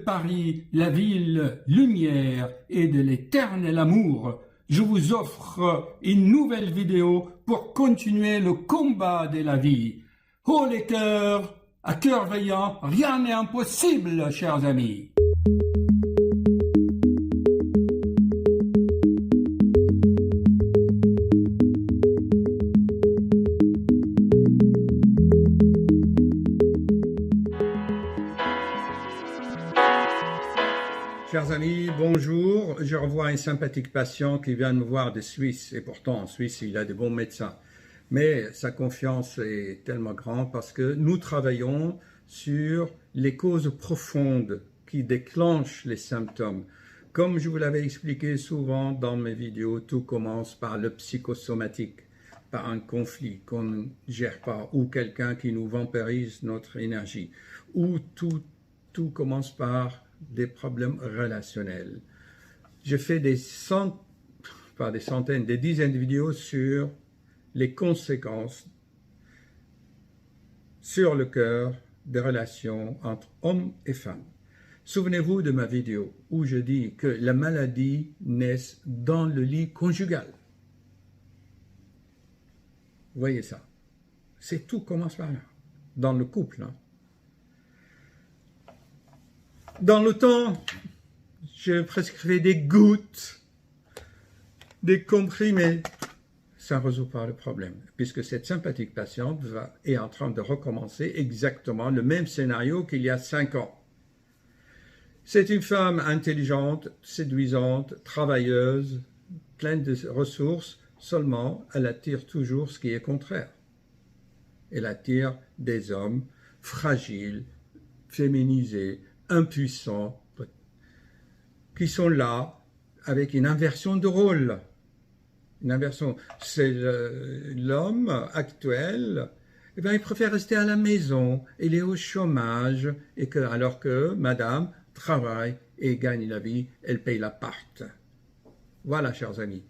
Paris, la ville lumière et de l'éternel amour, je vous offre une nouvelle vidéo pour continuer le combat de la vie. Oh les cœurs, à cœur veillant, rien n'est impossible, chers amis. Chers amis, bonjour. Je revois un sympathique patient qui vient me voir de Suisse. Et pourtant, en Suisse, il a de bons médecins. Mais sa confiance est tellement grande parce que nous travaillons sur les causes profondes qui déclenchent les symptômes. Comme je vous l'avais expliqué souvent dans mes vidéos, tout commence par le psychosomatique, par un conflit qu'on ne gère pas, ou quelqu'un qui nous vampirise notre énergie, ou tout commence par des problèmes relationnels. Je fais des dizaines de vidéos sur les conséquences sur le cœur des relations entre hommes et femmes. Souvenez-vous de ma vidéo où je dis que la maladie naît dans le lit conjugal. Vous voyez ça? C'est tout commence par là, dans le couple. Dans le temps, je prescrivais des gouttes, des comprimés. Ça ne résout pas le problème, puisque cette sympathique patiente est en train de recommencer exactement le même scénario qu'il y a 5 ans. C'est une femme intelligente, séduisante, travailleuse, pleine de ressources, seulement elle attire toujours ce qui est contraire. Elle attire des hommes fragiles, féminisés, impuissants, qui sont là avec une inversion de rôle. Une inversion, c'est l'homme actuel, eh bien, il préfère rester à la maison, il est au chômage, alors que madame travaille et gagne la vie, elle paye l'appart. Voilà, chers amis.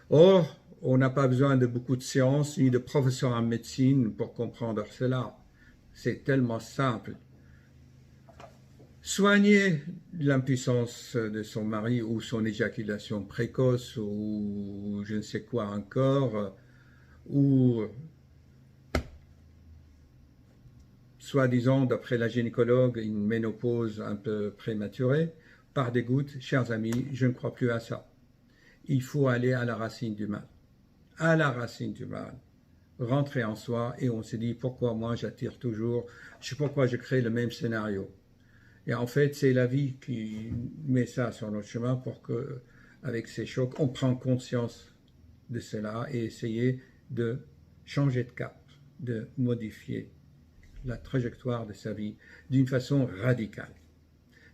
Or, on n'a pas besoin de beaucoup de sciences ni de professeurs en médecine pour comprendre cela. C'est tellement simple. Soigner l'impuissance de son mari ou son éjaculation précoce ou je ne sais quoi encore, ou soi-disant, d'après la gynécologue, une ménopause un peu prématurée, par des gouttes, chers amis, je ne crois plus à ça. Il faut aller à la racine du mal. À la racine du mal. Rentrer en soi et on se dit pourquoi moi j'attire toujours, je sais pourquoi je crée le même scénario. Et en fait, c'est la vie qui met ça sur notre chemin pour que, avec ces chocs, on prenne conscience de cela et essayer de changer de cap, de modifier la trajectoire de sa vie d'une façon radicale.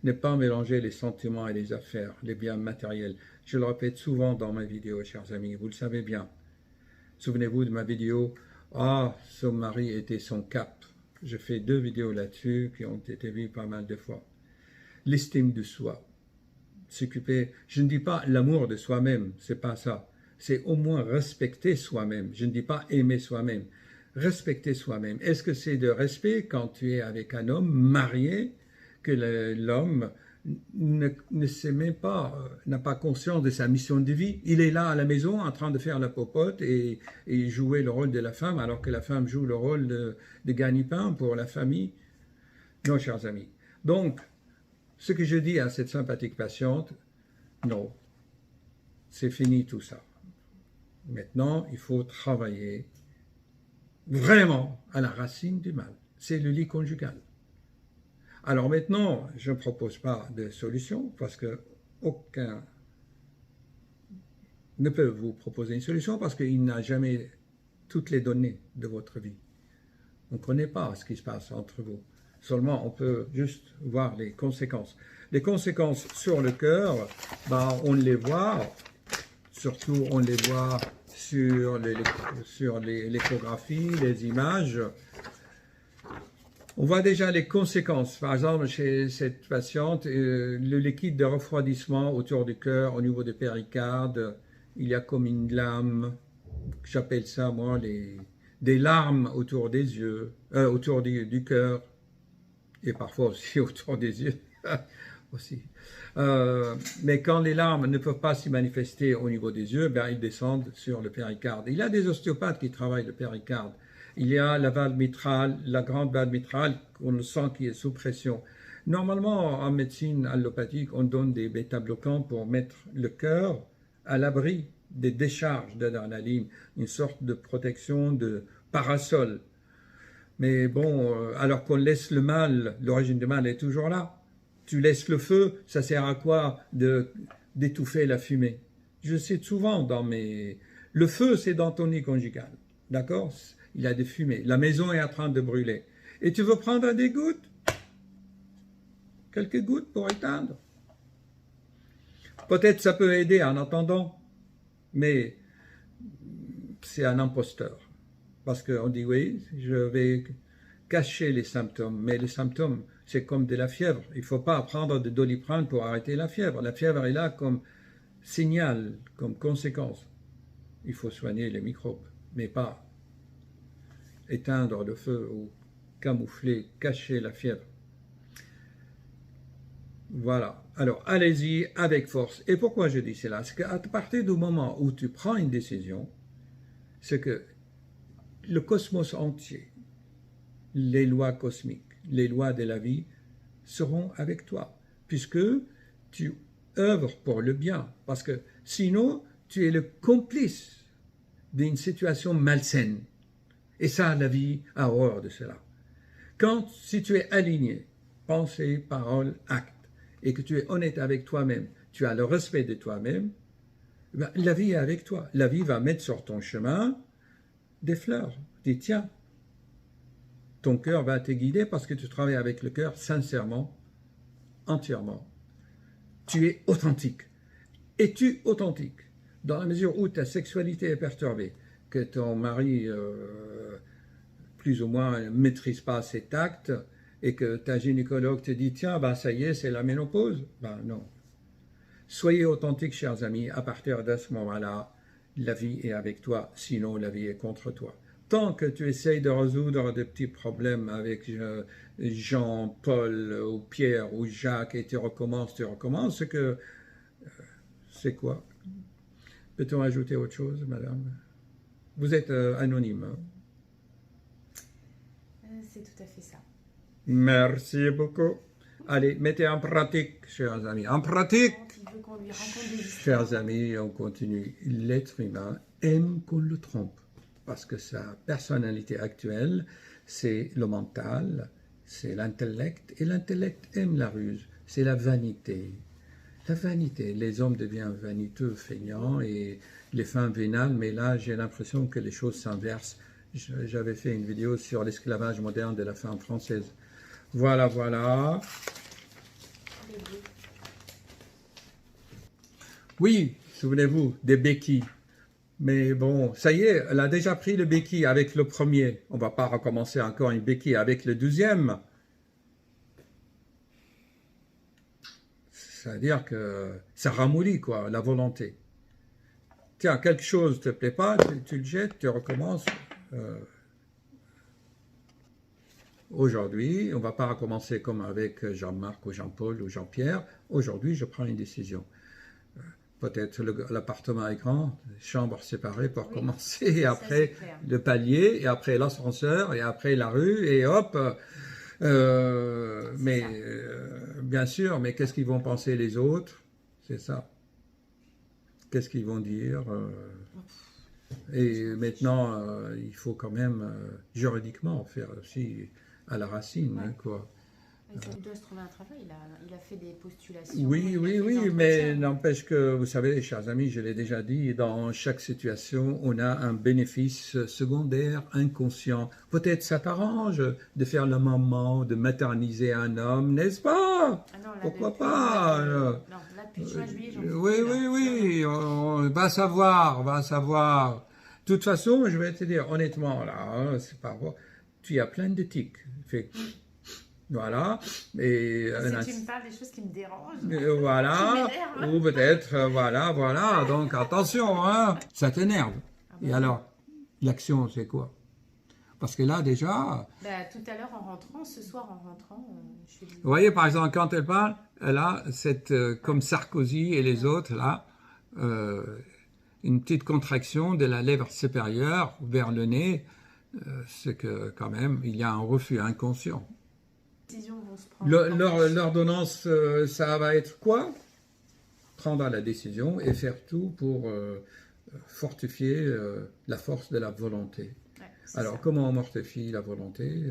Ne pas mélanger les sentiments et les affaires, les biens matériels. Je le répète souvent dans mes vidéos, chers amis, vous le savez bien. Souvenez-vous de ma vidéo « Ah, son mari était son cap ». Je fais 2 vidéos là-dessus qui ont été vues pas mal de fois. L'estime de soi. S'occuper, je ne dis pas l'amour de soi-même, c'est pas ça. C'est au moins respecter soi-même. Je ne dis pas aimer soi-même. Respecter soi-même. Est-ce que c'est de respect quand tu es avec un homme marié, que l'homme ne sait même pas, n'a pas conscience de sa mission de vie. Il est là à la maison en train de faire la popote et jouer le rôle de la femme alors que la femme joue le rôle de gagne-pain pour la famille. Non, chers amis. Donc, ce que je dis à cette sympathique patiente, non, c'est fini tout ça. Maintenant, il faut travailler vraiment à la racine du mal. C'est le lit conjugal. Alors maintenant, je ne propose pas de solution parce que aucun ne peut vous proposer une solution parce qu'il n'a jamais toutes les données de votre vie. On ne connaît pas ce qui se passe entre vous. Seulement, on peut juste voir les conséquences. Les conséquences sur le cœur, on les voit, surtout on les voit sur l'échographie, les images. On voit déjà les conséquences. Par exemple, chez cette patiente, le liquide de refroidissement autour du cœur, au niveau des péricardes, il y a comme une lame, j'appelle ça moi des larmes autour des yeux, autour du cœur, et parfois aussi autour des yeux. aussi. Mais quand les larmes ne peuvent pas s'y manifester au niveau des yeux, ben, ils descendent sur le péricarde. Il y a des ostéopathes qui travaillent le péricarde. Il y a la valve mitrale, la grande valve mitrale, on sent qui est sous pression. Normalement, en médecine allopathique, on donne des bêta-bloquants pour mettre le cœur à l'abri des décharges d'adrénaline, une sorte de protection de parasol. Mais bon, alors qu'on laisse le mal, l'origine du mal est toujours là. Tu laisses le feu, ça sert à quoi d'étouffer la fumée? Je cite souvent dans mes... Le feu, c'est dans ton nid conjugal, d'accord? Il y a des fumées, la maison est en train de brûler. Et tu veux prendre des gouttes? Quelques gouttes pour éteindre. Peut-être ça peut aider en attendant, mais c'est un imposteur. Parce qu'on dit oui, je vais cacher les symptômes, mais les symptômes, c'est comme de la fièvre. Il ne faut pas prendre de Doliprane pour arrêter la fièvre. La fièvre est là comme signal, comme conséquence. Il faut soigner les microbes, mais pas éteindre le feu ou camoufler, cacher la fièvre. Voilà. Alors, allez-y avec force. Et pourquoi je dis cela? C'est qu'à partir du moment où tu prends une décision, c'est que le cosmos entier, les lois cosmiques, les lois de la vie seront avec toi, puisque tu œuvres pour le bien. Parce que sinon, tu es le complice d'une situation malsaine. Et ça, la vie a horreur de cela. Si tu es aligné, pensée, parole, acte, et que tu es honnête avec toi-même, tu as le respect de toi-même, ben, la vie est avec toi. La vie va mettre sur ton chemin des fleurs. Dis, tiens, ton cœur va te guider parce que tu travailles avec le cœur sincèrement, entièrement. Tu es authentique. Es-tu authentique? Dans la mesure où ta sexualité est perturbée, que ton mari, plus ou moins, ne maîtrise pas ses actes, et que ta gynécologue te dit, tiens, ben ça y est, c'est la ménopause. Ben non. Soyez authentiques, chers amis, à partir de ce moment-là, la vie est avec toi, sinon la vie est contre toi. Tant que tu essayes de résoudre des petits problèmes avec Jean, Paul, ou Pierre, ou Jacques, et tu recommences, c'est que... c'est quoi? Peut-on ajouter autre chose, madame? Vous êtes anonyme. Hein? C'est tout à fait ça. Merci beaucoup. Allez, mettez en pratique, chers amis. En pratique, chers amis, on continue. L'être humain aime qu'on le trompe parce que sa personnalité actuelle, c'est le mental, c'est l'intellect, et l'intellect aime la ruse, c'est la vanité. La vanité, les hommes deviennent vaniteux, feignants, et les femmes vénales, mais là, j'ai l'impression que les choses s'inversent. J'avais fait une vidéo sur l'esclavage moderne de la femme française. Voilà, voilà. Oui, souvenez-vous, des béquilles. Mais bon, ça y est, elle a déjà pris le béquille avec le premier. On ne va pas recommencer encore une béquille avec le deuxième. C'est-à-dire que ça ramollit, quoi, la volonté. Tiens, quelque chose ne te plaît pas, tu le jettes, tu recommences. Aujourd'hui, on ne va pas recommencer comme avec Jean-Marc ou Jean-Paul ou Jean-Pierre. Aujourd'hui, je prends une décision. Peut-être l'appartement est grand, chambres séparées pour commencer, et après le palier, et après l'ascenseur, et après la rue, et hop. Bien sûr, mais qu'est-ce qu'ils vont penser les autres? C'est ça. Qu'est-ce qu'ils vont dire? Et maintenant, il faut quand même juridiquement faire aussi à la racine, hein, quoi. Il doit se trouver un travail, il a fait des postulations. Oui, mais n'empêche que, vous savez, chers amis, je l'ai déjà dit, dans chaque situation, on a un bénéfice secondaire, inconscient. Peut-être ça t'arrange de faire la maman, de materniser un homme, n'est-ce pas? Ah non, là, pourquoi pas? Non, là, depuis juin, juillet, j'en Oui, on va savoir. De toute façon, je vais te dire, honnêtement, là, hein, c'est pas vrai, tu as plein de tics. Voilà. Et, si tu me parles des choses qui me dérangent, voilà, ou peut-être, voilà. Donc attention, hein, ça t'énerve. Et alors, l'action, c'est quoi? Parce que là, déjà... Bah, tout à l'heure en rentrant, ce soir en rentrant, je lui ai dit... Vous voyez, par exemple, quand elle parle, elle a cette, comme Sarkozy et les autres, là, une petite contraction de la lèvre supérieure vers le nez. C'est que, quand même, il y a un refus inconscient. Les décisions vont se prendre. L'ordonnance, ça va être quoi? Prendre la décision et faire tout pour fortifier la force de la volonté. Ouais, Alors, ça. comment on mortifie la volonté?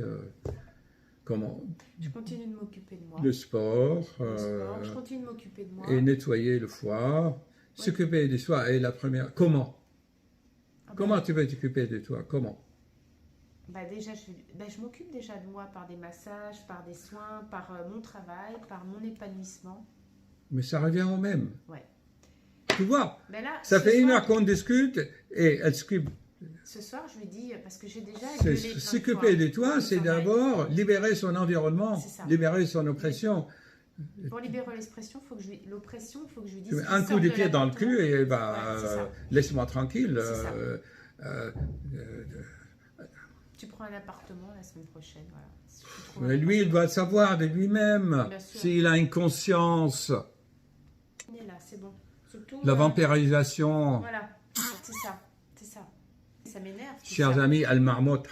Comment? Je continue de m'occuper de moi. Le sport. Je continue de m'occuper de moi. Et nettoyer le foie. Oui. S'occuper de soi. Et la première... Comment? Ah, Comment bah, tu veux t'occuper de toi? Comment? bah déjà, je m'occupe déjà de moi par des massages, par des soins, par mon travail, par mon épanouissement. Mais ça revient au même. Ouais. Tu vois? Mais là, Ça ce fait une soir- heure qu'on discute et elle s'occupe. Ce soir, je lui dis, parce que j'ai déjà gueulé plein de S'occuper fois de toi, au c'est travail. d'abord libérer son environnement, C'est ça. libérer son oppression. Pour libérer l'expression, l'oppression, il faut que je lui dise. Tu mets qu'il un coup sorte de de pied dans le l'appartement. cul et Ouais, c'est ça. laisse-moi tranquille. C'est ça. Tu prends un appartement la semaine prochaine, voilà. Si tu trouves un Mais lui, il doit le savoir de lui-même, Bien sûr. s'il a une conscience. On est là, c'est bon. Surtout, La vampirisation, voilà, c'est ça, c'est ça. Ça m'énerve. tout chers ça. amis, elle marmotte.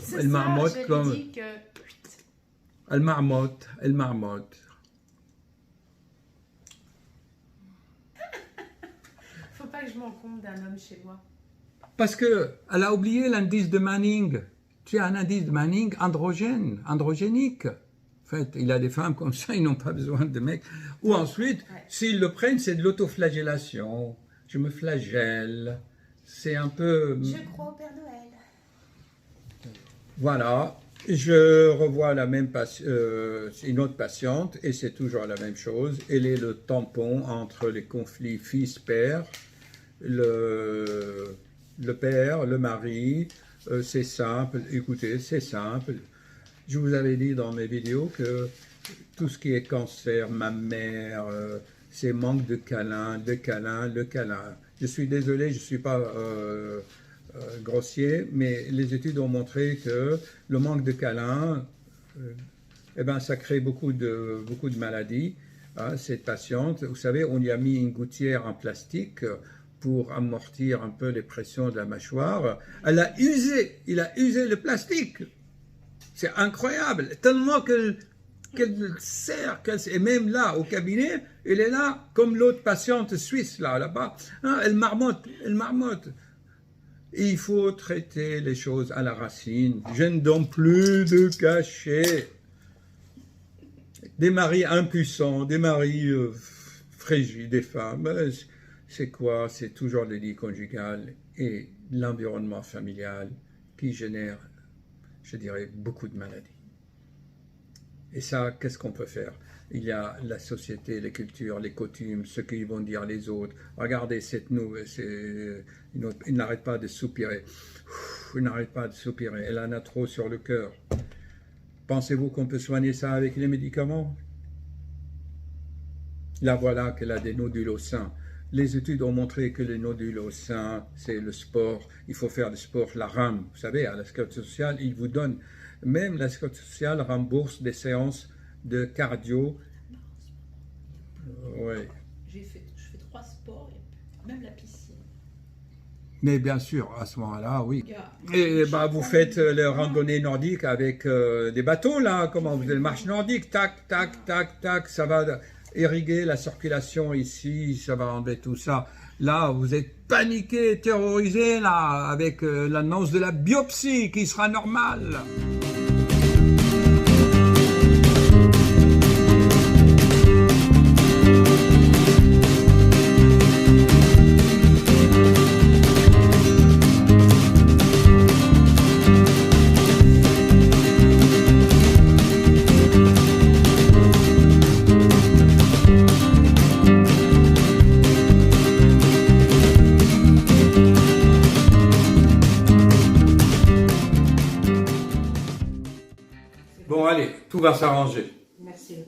Ce elle soir, marmotte je lui comme- dis que Elle marmotte, elle marmotte. faut pas que je m'encombre d'un homme chez moi. Parce qu'elle a oublié l'indice de Manning. Tu as un indice de Manning androgénique. En fait, il y a des femmes comme ça, ils n'ont pas besoin de mecs. Ou ensuite, Ouais. s'ils le prennent, c'est de l'autoflagellation. Je me flagelle. C'est un peu... Je crois au Père Noël. Voilà. Je revois une autre patiente et c'est toujours la même chose. Elle est le tampon entre les conflits fils-père, le père, le mari. C'est simple. Écoutez, c'est simple. Je vous avais dit dans mes vidéos que tout ce qui est cancer, mammaire, c'est manque de câlin, le câlin. Je suis désolé, je ne suis pas grossier, mais les études ont montré que le manque de câlin, eh ben, ça crée beaucoup de maladies. Hein, cette patiente, vous savez, on lui a mis une gouttière en plastique pour amortir un peu les pressions de la mâchoire. Il a usé le plastique. C'est incroyable, tellement qu'elle sert, et même là, au cabinet, elle est là, comme l'autre patiente suisse, là-bas, hein, elle marmotte. Et il faut traiter les choses à la racine. Je ne donne plus de cachets. Des maris impuissants, des maris fragiles, des femmes, c'est quoi? C'est toujours le lit conjugal et l'environnement familial qui génère, je dirais, beaucoup de maladies. Et ça, qu'est-ce qu'on peut faire? Il y a la société, les cultures, les coutumes, ce qu'ils vont dire les autres. Regardez cette nouvelle, il n'arrête pas de soupirer. Il n'arrête pas de soupirer. Elle en a trop sur le cœur. Pensez-vous qu'on peut soigner ça avec les médicaments? Là, voilà qu'elle a des nodules au sein. Les études ont montré que les nodules au sein, c'est le sport. Il faut faire du sport, la RAM. Vous savez, à la sécurité sociale, ils vous donnent. Même la sécurité sociale rembourse des séances de cardio. Ouais. Je fais 3 sports, et même la piscine. Mais bien sûr, à ce moment-là, oui. Gars, Et bah, vous faites les randonnées nordiques avec des bateaux, là. Comment vous faites le marche nordique? Tac, tac, tac, tac. Ça va irriguer la circulation ici, ça va enlever tout ça. Là, vous êtes paniqué, terrorisé, là, avec l'annonce de la biopsie qui sera normale. Bon, allez, tout va s'arranger. merci.